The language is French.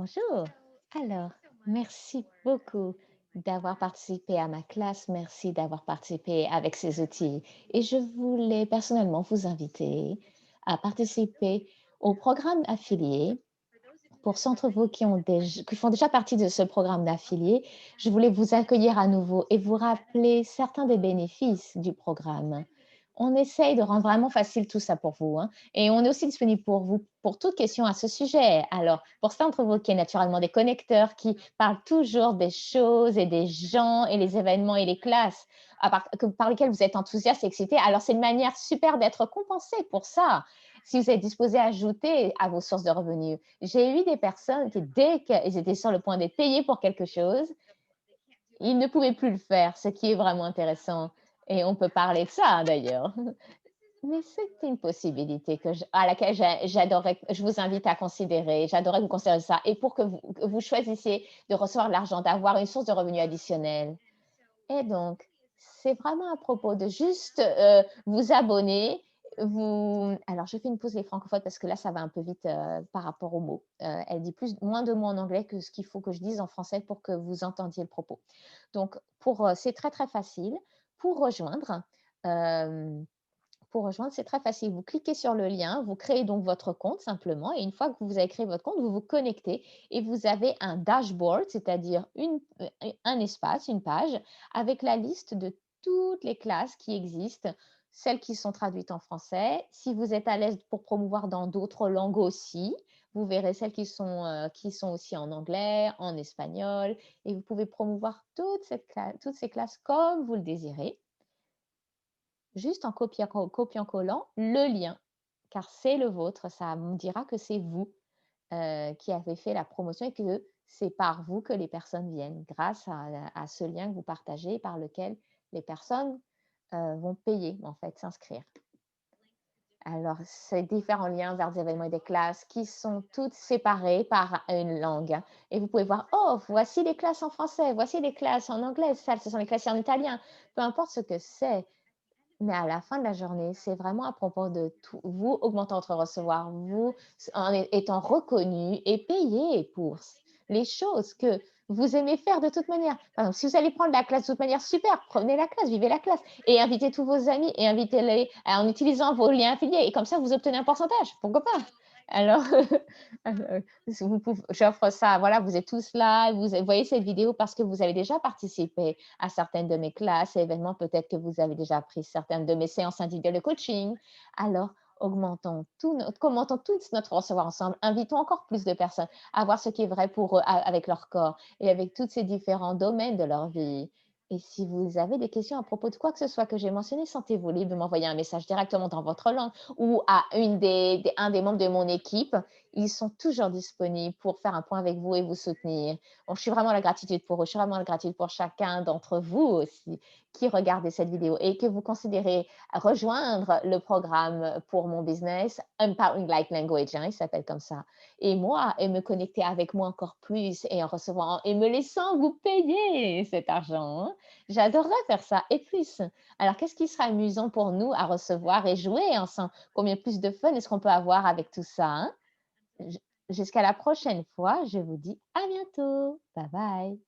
Bonjour. Alors, merci beaucoup d'avoir participé à ma classe. Merci d'avoir participé avec ces outils. Et je voulais personnellement vous inviter à participer au programme affilié. Pour ceux d'entre vous qui font déjà partie de ce programme d'affilié, je voulais vous accueillir à nouveau et vous rappeler certains des bénéfices du programme. On essaye de rendre vraiment facile tout ça pour vous, hein, et on est aussi disponible pour vous pour toute question à ce sujet. Alors, pour ceux d'entre vous qui est naturellement des connecteurs, qui parlent toujours des choses et des gens et les événements et les classes par lesquels vous êtes enthousiaste et excité, alors c'est une manière super d'être compensé pour ça. Si vous êtes disposé à ajouter à vos sources de revenus. J'ai eu des personnes qui, dès qu'elles étaient sur le point d'être payées pour quelque chose, ils ne pouvaient plus le faire, ce qui est vraiment intéressant. Et on peut parler de ça, hein, d'ailleurs. Mais c'est une possibilité à laquelle j'adorerais, je vous invite à considérer. J'adorerais que vous considériez ça. Et pour que vous choisissiez de recevoir de l'argent, d'avoir une source de revenus additionnelle. Et donc, c'est vraiment à propos de juste vous abonner. Alors, je fais une pause les francophones parce que là, ça va un peu vite par rapport aux mots. Elle dit moins de mots en anglais que ce qu'il faut que je dise en français pour que vous entendiez le propos. Donc, c'est très, très facile. Pour rejoindre, euh, c'est très facile. Vous cliquez sur le lien, vous créez donc votre compte simplement et une fois que vous avez créé votre compte, vous vous connectez et vous avez un dashboard, c'est-à-dire un espace, une page avec la liste de toutes les classes qui existent, celles qui sont traduites en français. Si vous êtes à l'aise pour promouvoir dans d'autres langues aussi, vous verrez celles qui sont aussi en anglais, en espagnol et vous pouvez promouvoir toutes ces classes comme vous le désirez. Juste en copiant-collant le lien, car c'est le vôtre, ça me dira que c'est vous, qui avez fait la promotion et que c'est par vous que les personnes viennent, grâce à ce lien que vous partagez par lequel les personnes, vont payer, en fait, s'inscrire. Alors, c'est différents liens vers des événements et des classes qui sont toutes séparées par une langue, hein, et vous pouvez voir: «Oh, voici les classes en français, voici les classes en anglais, ça, ce sont les classes en italien». Peu importe ce que c'est, mais à la fin de la journée, c'est vraiment à propos de tout vous augmentant votre recevoir, vous étant reconnu et payé pour les choses que vous aimez faire de toute manière. Par exemple, si vous allez prendre la classe de toute manière, super, prenez la classe, vivez la classe et invitez tous vos amis et invitez-les en utilisant vos liens affiliés et comme ça, vous obtenez un pourcentage, pourquoi pas? Alors, si j'offre ça, voilà, vous êtes tous là, vous voyez cette vidéo parce que vous avez déjà participé à certaines de mes classes et événements, peut-être que vous avez déjà pris certaines de mes séances individuelles de coaching. Alors, commentons tous notre recevoir ensemble, invitons encore plus de personnes à voir ce qui est vrai pour eux avec leur corps et avec tous ces différents domaines de leur vie. Et si vous avez des questions à propos de quoi que ce soit que j'ai mentionné, sentez-vous libre de m'envoyer un message directement dans votre langue ou à un des membres de mon équipe. Ils sont toujours disponibles pour faire un point avec vous et vous soutenir. Bon, je suis vraiment à la gratitude pour eux. Je suis vraiment à la gratitude pour chacun d'entre vous aussi qui regardez cette vidéo et que vous considérez rejoindre le programme pour mon business, Empowering Like Language, hein, il s'appelle comme ça. Et moi, et me connecter avec moi encore plus et en recevant et me laissant vous payer cet argent, hein. J'adorerais faire ça et plus. Alors, qu'est-ce qui sera amusant pour nous à recevoir et jouer ensemble? Combien plus de fun est-ce qu'on peut avoir avec tout ça, hein? J Jusqu'à la prochaine fois, je vous dis à bientôt. Bye bye.